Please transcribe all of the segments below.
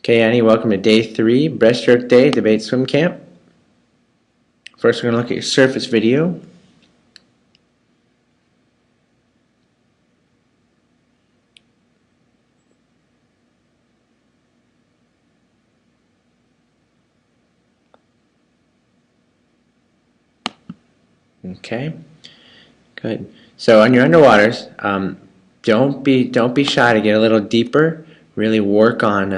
Okay, Annie, welcome to day 3, breaststroke day, debate swim camp. First, we're going to look at your surface video. Okay, good. So on your underwaters, don't be shy to get a little deeper. Really work on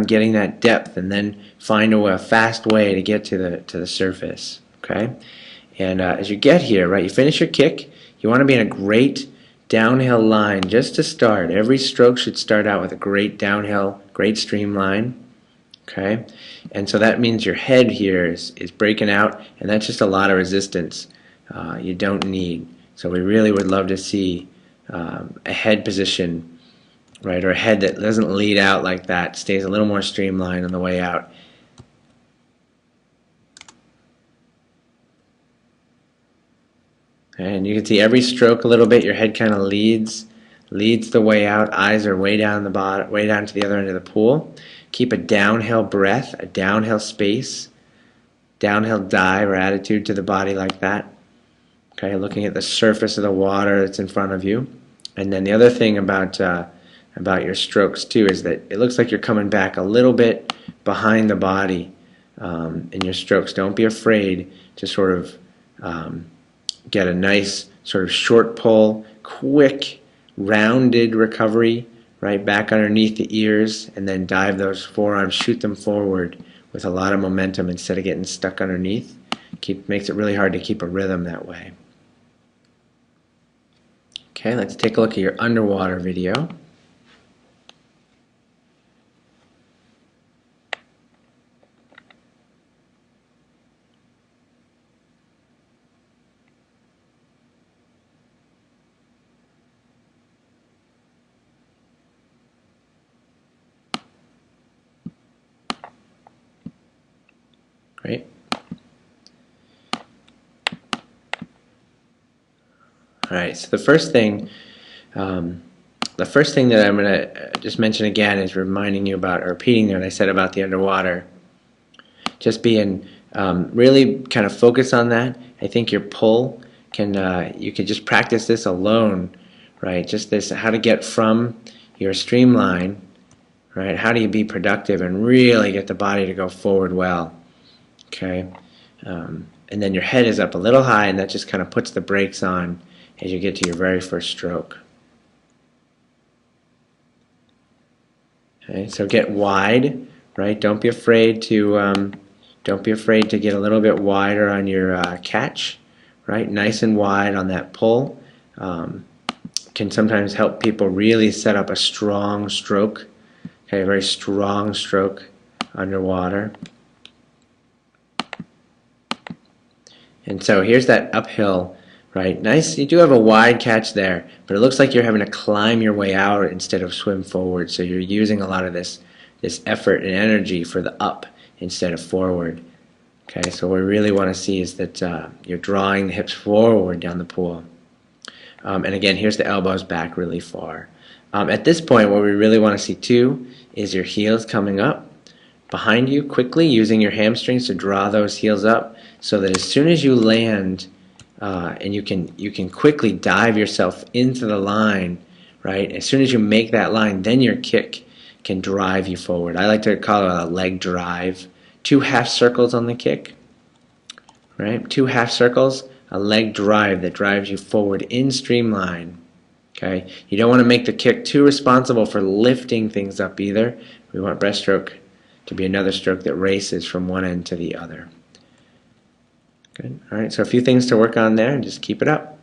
getting that depth, and then find a fast way to get to the surface. Okay, and as you get here, right, you finish your kick. You want to be in a great downhill line just to start. Every stroke should start out with a great downhill, great streamline. Okay, and so that means your head here is breaking out, and that's just a lot of resistance you don't need. So we really would love to see a head position, right, or a head that doesn't lead out like that, stays a little more streamlined on the way out. And you can see every stroke a little bit, your head kind of leads the way out. Eyes are way down the bottom, way down to the other end of the pool. Keep a downhill breath, a downhill space, downhill dive or attitude to the body like that. Okay, looking at the surface of the water that's in front of you. And then the other thing about your strokes too is that it looks like you're coming back a little bit behind the body in your strokes. Don't be afraid to sort of get a nice sort of short pull, quick, rounded recovery, right back underneath the ears, and then dive those forearms, shoot them forward with a lot of momentum instead of getting stuck underneath. Makes it really hard to keep a rhythm that way. Okay, let's take a look at your underwater video. Great. All right, so the first thing that I'm going to just mention again is reminding you about, or repeating what I said about the underwater. Just being really kind of focus on that. I think your pull you can just practice this alone, right? Just this, how to get from your streamline, right? How do you be productive and really get the body to go forward well, okay? And then your head is up a little high, and that just kind of puts the brakes on as you get to your very first stroke. Okay, so get wide, right? Don't be afraid to get a little bit wider on your catch, right? Nice and wide on that pull. Can sometimes help people really set up a strong stroke. Okay, a very strong stroke underwater. And so here's that uphill, right? Nice, you do have a wide catch there, but it looks like you're having to climb your way out instead of swim forward. So you're using a lot of this effort and energy for the up instead of forward. Okay, so what we really want to see is that you're drawing the hips forward down the pool. And again, here's the elbows back really far. At this point, what we really want to see too is your heels coming up behind you quickly, using your hamstrings to draw those heels up, so that as soon as you land, and you can quickly dive yourself into the line, right? As soon as you make that line, then your kick can drive you forward. I like to call it a leg drive. 2 half circles on the kick, right? 2 half circles, a leg drive that drives you forward in streamline. Okay, you don't want to make the kick too responsible for lifting things up either. We want breaststroke to be another stroke that races from one end to the other. Good. All right, so a few things to work on there, and just keep it up.